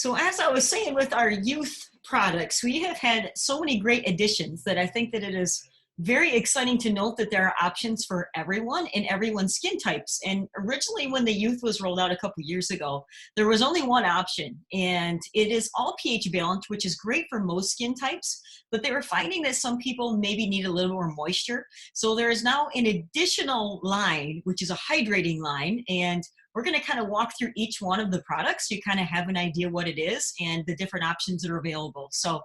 So as I was saying with our youth products, we have had so many great additions that I think that it is very exciting to note that there are options for everyone and everyone's skin types. And originally when the youth was rolled out a couple years ago, there was only one option, and it is all pH balanced, which is great for most skin types, but they were finding that some people maybe need a little more moisture. So there is now an additional line, which is a hydrating line, and we're going to kind of walk through each one of the products so you kind of have an idea what it is and the different options that are available. So,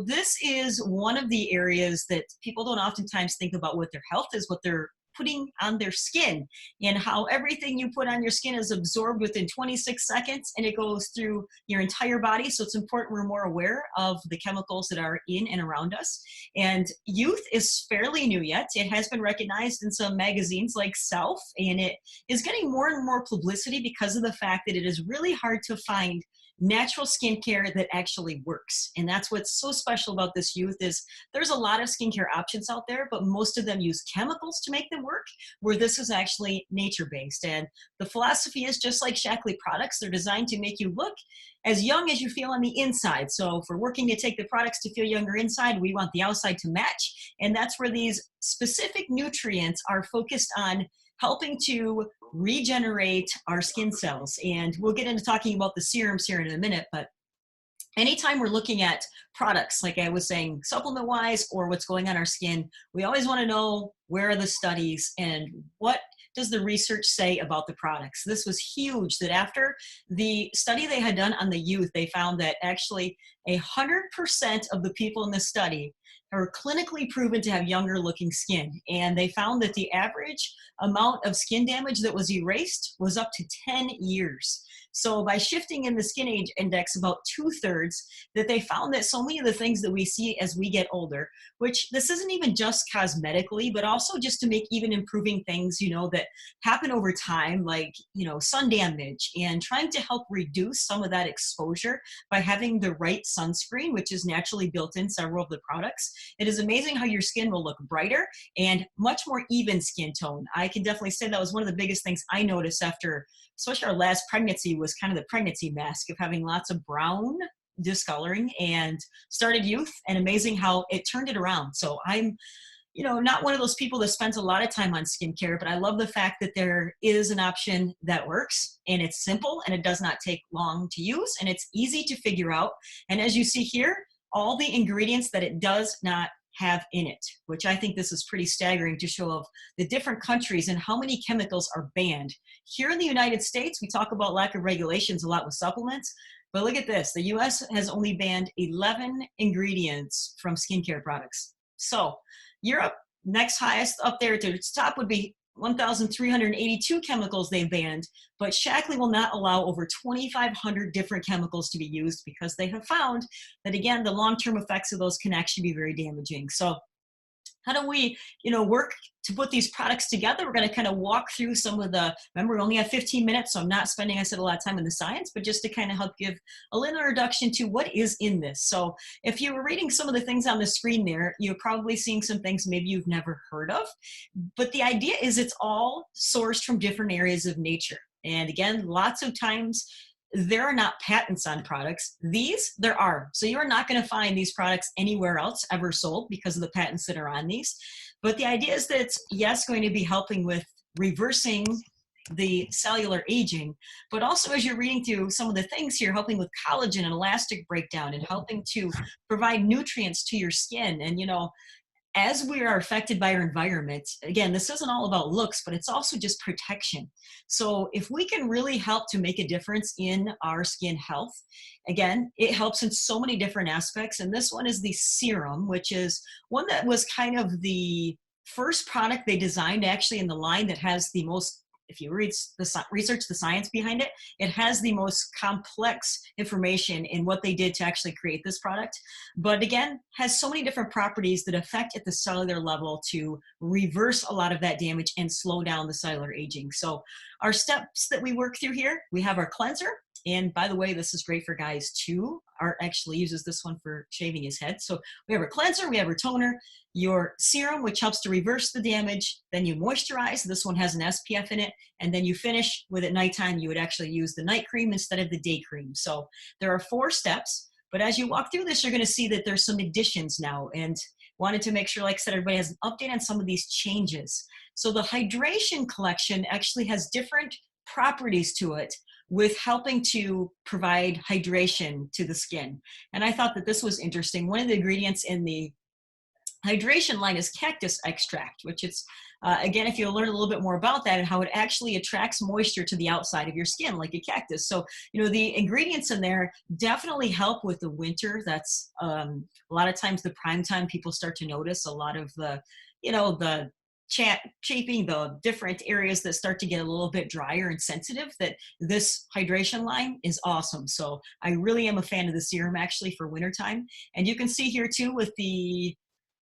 this is one of the areas that people don't oftentimes think about with their health, is what they're putting on their skin, and how everything you put on your skin is absorbed within 26 seconds and it goes through your entire body. So it's important we're more aware of the chemicals that are in and around us. And youth is fairly new yet. It has been recognized in some magazines like Self, and it is getting more and more publicity because of the fact that it is really hard to find natural skincare that actually works. And that's what's so special about this youth, is there's a lot of skincare options out there, but most of them use chemicals to make them work, where this is actually nature-based. And the philosophy is just like Shaklee products. They're designed to make you look as young as you feel on the inside. So if we're working to take the products to feel younger inside, we want the outside to match. And that's where these specific nutrients are focused on helping to regenerate our skin cells. And we'll get into talking about the serums here in a minute, but anytime we're looking at products, like I was saying, supplement wise, or what's going on our skin, we always want to know, where are the studies and what does the research say about the products? This was huge, that after the study they had done on the youth, they found that actually 100% of the people in the study are clinically proven to have younger looking skin. And they found that the average amount of skin damage that was erased was up to 10 years. So by shifting in the skin age index about 2/3, that they found that so many of the things that we see as we get older, which this isn't even just cosmetically, but also just to make even improving things, that happen over time, like, sun damage, and trying to help reduce some of that exposure by having the right sunscreen, which is naturally built in several of the products. It is amazing how your skin will look brighter and much more even skin tone. I can definitely say that was one of the biggest things I noticed after, especially our last pregnancy, was kind of the pregnancy mask of having lots of brown discoloring, and started youth, and amazing how it turned it around. So I'm, not one of those people that spends a lot of time on skincare, but I love the fact that there is an option that works, and it's simple, and it does not take long to use, and it's easy to figure out. And as you see here, all the ingredients that it does not have in it, which I think this is pretty staggering to show of the different countries and how many chemicals are banned. Here in the United States, we talk about lack of regulations a lot with supplements, but look at this. The US has only banned 11 ingredients from skincare products. So Europe, next highest up there to its top, would be 1,382 chemicals they've banned, but Shaklee will not allow over 2,500 different chemicals to be used, because they have found that, again, the long-term effects of those can actually be very damaging. So how do we, work to put these products together? We're going to kind of walk through some of the, remember, we only have 15 minutes, so I'm not spending, I said, a lot of time in the science, but just to kind of help give a little introduction to what is in this. So if you were reading some of the things on the screen there, you're probably seeing some things maybe you've never heard of, but the idea is it's all sourced from different areas of nature. And again, lots of times, there are not patents on products. These, there are. So you are not going to find these products anywhere else ever sold because of the patents that are on these. But the idea is that it's, yes, going to be helping with reversing the cellular aging, but also, as you're reading through some of the things here, helping with collagen and elastic breakdown, and helping to provide nutrients to your skin. And, as we are affected by our environment, again, this isn't all about looks, but it's also just protection. So if we can really help to make a difference in our skin health, again, it helps in so many different aspects. And this one is the serum, which is one that was kind of the first product they designed actually in the line that has the most, if you research the science behind it, it has the most complex information in what they did to actually create this product. But again, has so many different properties that affect at the cellular level to reverse a lot of that damage and slow down the cellular aging. So our steps that we work through here, we have our cleanser. And by the way, this is great for guys too. Art actually uses this one for shaving his head. So we have our cleanser, we have our toner, your serum, which helps to reverse the damage. Then you moisturize. This one has an SPF in it. And then you finish with at nighttime, you would actually use the night cream instead of the day cream. So there are 4 steps. But as you walk through this, you're going to see that there's some additions now, and wanted to make sure, like I said, everybody has an update on some of these changes. So the hydration collection actually has different properties to it with helping to provide hydration to the skin. And I thought that this was interesting. One of the ingredients in the hydration line is cactus extract, which it's, again, if you learn a little bit more about that and how it actually attracts moisture to the outside of your skin like a cactus. So, you know, the ingredients in there definitely help with the winter. That's a lot of times the prime time people start to notice a lot of the, you know, the shaping, the different areas that start to get a little bit drier and sensitive, that this hydration line is awesome. So I really am a fan of the serum actually for wintertime. And you can see here too with the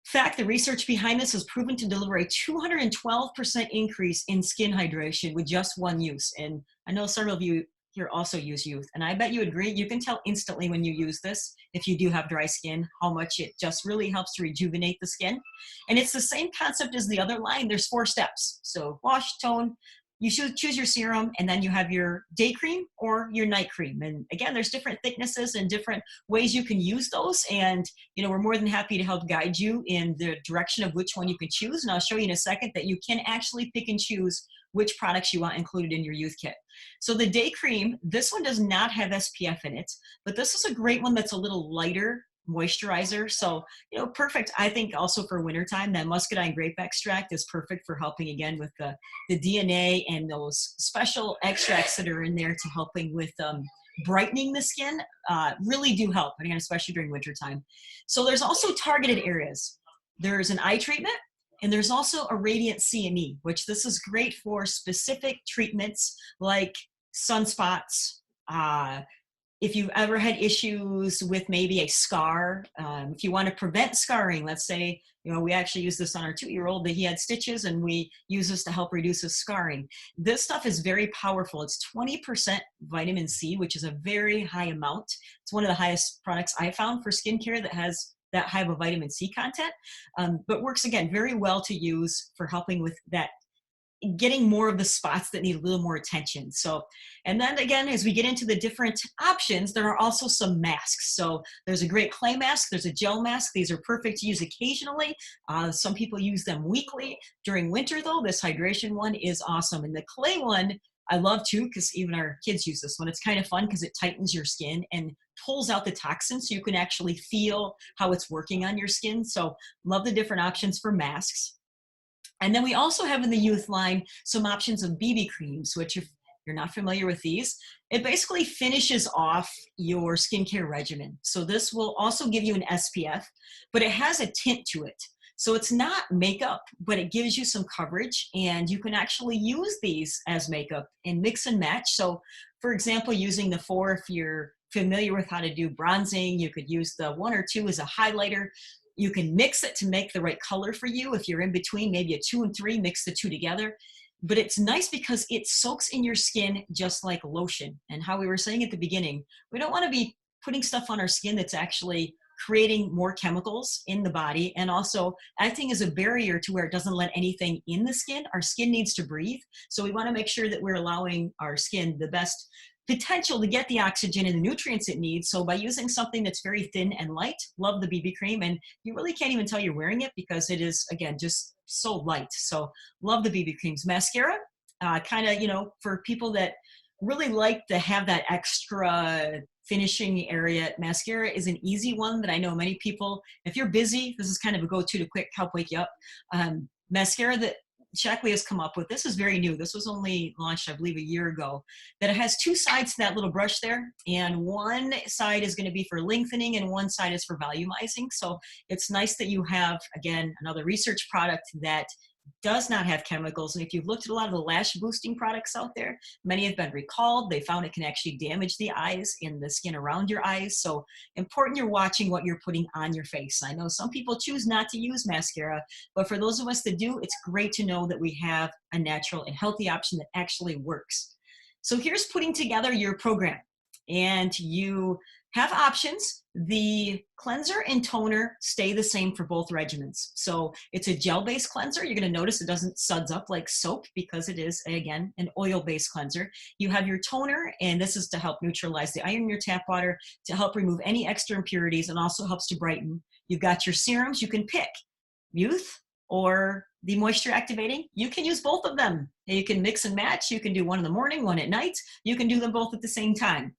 fact, the research behind this has proven to deliver a 212% increase in skin hydration with just one use. And I know several of you here also use youth, and I bet you agree. You can tell instantly when you use this, if you do have dry skin, how much it just really helps to rejuvenate the skin. And it's the same concept as the other line. There's 4 steps. So wash, tone, you should choose your serum, and then you have your day cream or your night cream. And again, there's different thicknesses and different ways you can use those. And, you know, we're more than happy to help guide you in the direction of which one you can choose. And I'll show you in a second that you can actually pick and choose which products you want included in your youth kit. So the day cream, this one does not have SPF in it, but this is a great one that's a little lighter moisturizer. So, you know, perfect, I think, also for wintertime. That muscadine grape extract is perfect for helping, again, with the DNA and those special extracts that are in there to helping with brightening the skin, really do help, again, especially during wintertime. So there's also targeted areas. There's an eye treatment, and there's also a radiant CME, which this is great for specific treatments like sunspots, if you've ever had issues with maybe a scar, if you want to prevent scarring, let's say, you know, we actually use this on our 2-year-old that he had stitches, and we use this to help reduce his scarring. This stuff is very powerful. It's 20% vitamin C, which is a very high amount. It's one of the highest products I found for skincare that has that high of a vitamin C content, but works, again, very well to use for helping with that, getting more of the spots that need a little more attention. So, and then again, as we get into the different options, there are also some masks. So there's a great clay mask, there's a gel mask. These are perfect to use occasionally. Some people use them weekly. During winter though, this hydration one is awesome. And the clay one, I love too, because even our kids use this one. It's kind of fun because it tightens your skin and pulls out the toxins so you can actually feel how it's working on your skin. So love the different options for masks. And then we also have in the youth line some options of BB creams, which, if you're not familiar with these, it basically finishes off your skincare regimen. So this will also give you an SPF, but it has a tint to it. So it's not makeup, but it gives you some coverage, and you can actually use these as makeup and mix and match. So for example, using the 4, if you're familiar with how to do bronzing, you could use the 1 or 2 as a highlighter. You can mix it to make the right color for you. If you're in between, maybe a 2 and 3, mix the 2 together. But it's nice because it soaks in your skin just like lotion. And how we were saying at the beginning, we don't want to be putting stuff on our skin that's actually creating more chemicals in the body and also acting as a barrier to where it doesn't let anything in the skin. Our skin needs to breathe. So we want to make sure that we're allowing our skin the best potential to get the oxygen and the nutrients it needs. So by using something that's very thin and light, love the BB cream, and you really can't even tell you're wearing it because it is, again, just so light. So love the BB creams. Mascara, kind of, you know, for people that really like to have that extra finishing area, mascara is an easy one that I know many people, if you're busy, this is kind of a go-to to quick help wake you up. Mascara that Shaklee has come up with, this is very new. This was only launched, I believe, a year ago, that it has 2 sides to that little brush there. And one side is going to be for lengthening and one side is for volumizing. So it's nice that you have, again, another research product that does not have chemicals. And if you've looked at a lot of the lash boosting products out there, many have been recalled. They found it can actually damage the eyes and the skin around your eyes. So important you're watching what you're putting on your face. I know some people choose not to use mascara, but for those of us that do, it's great to know that we have a natural and healthy option that actually works. So here's putting together your program. and you have options. The cleanser and toner stay the same for both regimens. So it's a gel-based cleanser. You're going to notice it doesn't suds up like soap because it is, again, an oil-based cleanser. You have your toner, and this is to help neutralize the iron in your tap water, to help remove any extra impurities, and also helps to brighten. You've got your serums. You can pick youth or the moisture activating. You can use both of them. You can mix and match. You can do one in the morning, one at night. You can do them both at the same time.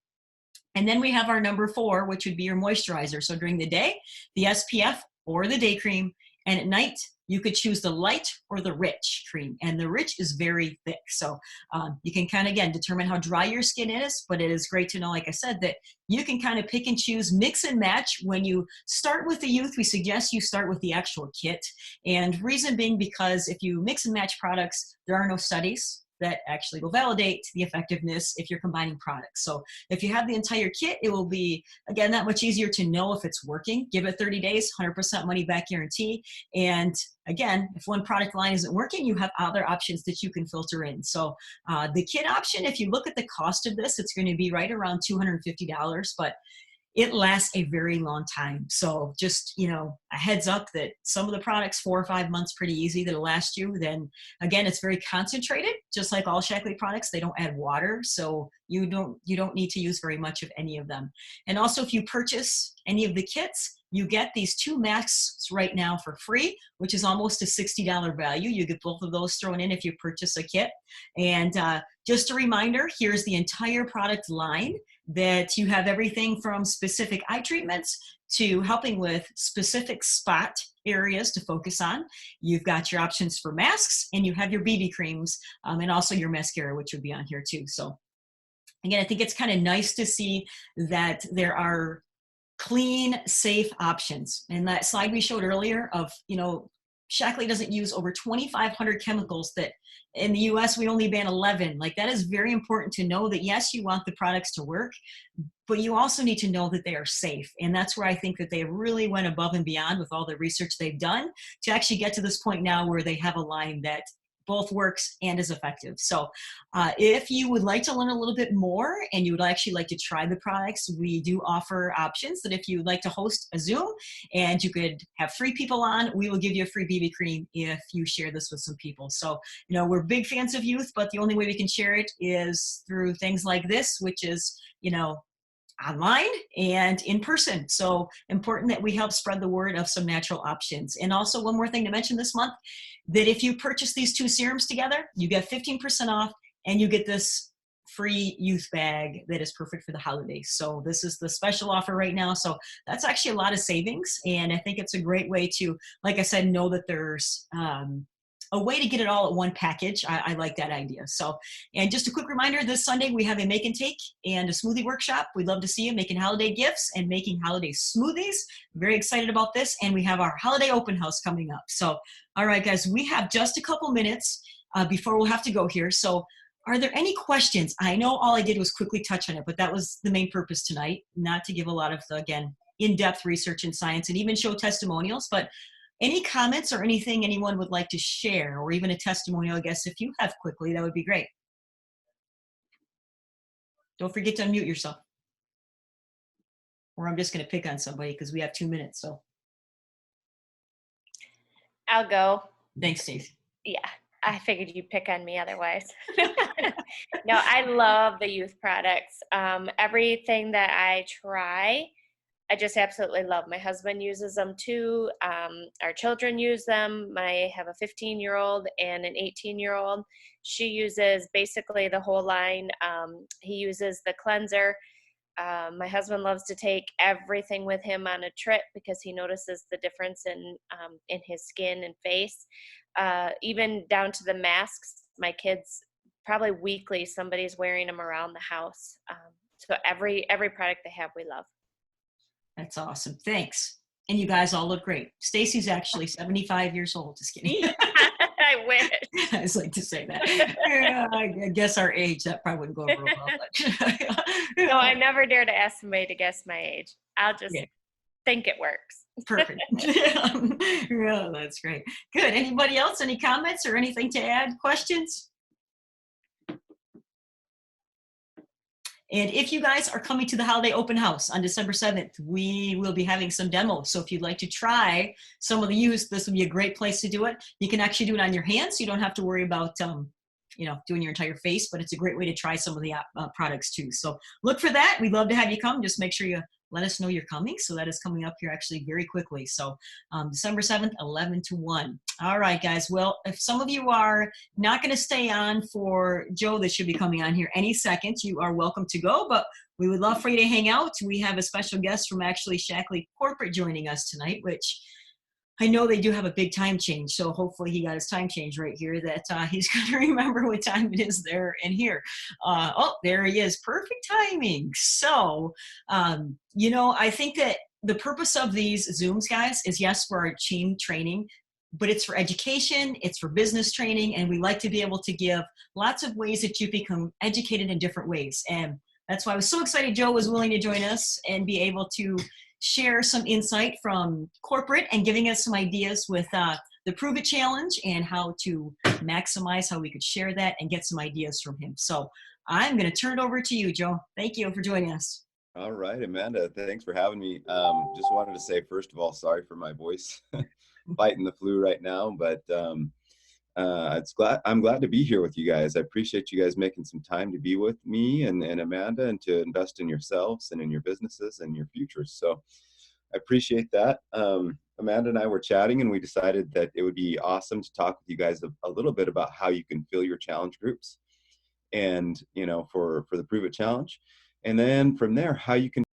And then we have our number 4, which would be your moisturizer. So during the day, the SPF or the day cream, and at night, you could choose the light or the rich cream. And the rich is very thick. So you can kind of, again, determine how dry your skin is, but it is great to know, like I said, that you can kind of pick and choose, mix and match. When you start with the youth, we suggest you start with the actual kit. And reason being because if you mix and match products, there are no studies that actually will validate the effectiveness if you're combining products. So if you have the entire kit, it will be, again, that much easier to know if it's working. Give it 30 days, 100% money back guarantee. And again, if one product line isn't working, you have other options that you can filter in. So the kit option, if you look at the cost of this, it's going to be right around $250, but it lasts a very long time. So just, you know, a heads up that some of the products, 4 or 5 months, pretty easy, that'll last you. Then again, it's very concentrated, just like all Shaklee products. They don't add water, so you don't need to use very much of any of them. And also, if you purchase any of the kits, you get these 2 masks right now for free, which is almost a $60 value. You get both of those thrown in if you purchase a kit. And just a reminder, here's the entire product line, that you have everything from specific eye treatments to helping with specific spot areas to focus on. You've got your options for masks, and you have your BB creams, and also your mascara, which would be on here too. So again, I think it's kind of nice to see that there are clean, safe options. And that slide we showed earlier of, you know, Shaklee doesn't use over 2,500 chemicals that in the US we only ban 11. Like, that is very important to know, that yes, you want the products to work, but you also need to know that they are safe. And that's where I think that they really went above and beyond with all the research they've done to actually get to this point now where they have a line that both works and is effective. So if you would like to learn a little bit more and you would actually like to try the products, we do offer options that if you would like to host a Zoom and you could have 3 people on, we will give you a free BB cream if you share this with some people. So, you know, we're big fans of youth, but the only way we can share it is through things like this, which is, you know, online and in person. So important that we help spread the word of some natural options. And also, one more thing to mention this month, that if you purchase these 2 serums together, you get 15% off, and you get this free youth bag that is perfect for the holidays. So this is the special offer right now. So that's actually a lot of savings. And I think it's a great way to, like I said, know that there's a way to get it all at one package. I like that idea. So, and just a quick reminder, this Sunday we have a make and take and a smoothie workshop. We'd love to see you making holiday gifts and making holiday smoothies. Very excited about this. And we have our holiday open house coming up. So, all right, guys, we have just a couple minutes before we'll have to go here. So are there any questions? I know all I did was quickly touch on it, but that was the main purpose tonight, not to give a lot of, again, in-depth research in science and even show testimonials, but any comments or anything anyone would like to share, or even a testimonial, I guess, if you have quickly, that would be great. Don't forget to unmute yourself. Or I'm just going to pick on somebody because we have 2 minutes. So I'll go. Thanks, Stacey. Yeah, I figured you'd pick on me otherwise. No, I love the youth products. Everything that I try, I just absolutely love. My husband uses them too. Our children use them. I have a 15-year-old and an 18-year-old. She uses basically the whole line. He uses the cleanser. My husband loves to take everything with him on a trip because he notices the difference in his skin and face. Even down to the masks. My kids, probably weekly, somebody's wearing them around the house. So every product they have, we love. That's awesome. Thanks. And you guys all look great. Stacy's actually 75 years old. Just kidding. I wish. I just like to say that. Yeah, I guess our age, that probably wouldn't go over real well. No, I never dare to ask somebody to guess my age. I'll just think it works. Perfect. Yeah, that's great. Good. Anybody else? Any comments or anything to add? Questions? And if you guys are coming to the holiday open house on December 7th, we will be having some demos. So if you'd like to try some of the use, this would be a great place to do it. You can actually do it on your hands. So you don't have to worry about, doing your entire face, but it's a great way to try some of the products too. So look for that. We'd love to have you come. Just make sure you let us know you're coming. So that is coming up here actually very quickly. So December 7th, 11 to 1. All right, guys. Well, if some of you are not going to stay on for Joe that should be coming on here any second, you are welcome to go, but we would love for you to hang out. We have a special guest from actually Shaklee Corporate joining us tonight, which I know they do have a big time change, so hopefully he got his time change right here that he's going to remember what time it is there and here. Oh, there he is. Perfect timing. So, I think that the purpose of these Zooms, guys, is yes, for our team training, but it's for education, it's for business training, and we like to be able to give lots of ways that you become educated in different ways. And that's why I was so excited Joe was willing to join us and be able to share some insight from corporate and giving us some ideas with the Prove It Challenge and how to maximize how we could share that and get some ideas from him. So I'm going to turn it over to you, Joe. Thank you for joining us. All right, Amanda, thanks for having me. Just wanted to say, first of all, sorry for my voice, fighting the flu right now, but I'm glad to be here with you guys. I appreciate you guys making some time to be with me and Amanda, and to invest in yourselves and in your businesses and your futures. So I appreciate that. Amanda and I were chatting, and we decided that it would be awesome to talk with you guys a little bit about how you can fill your challenge groups, and for the Prove It Challenge, and then from there how you can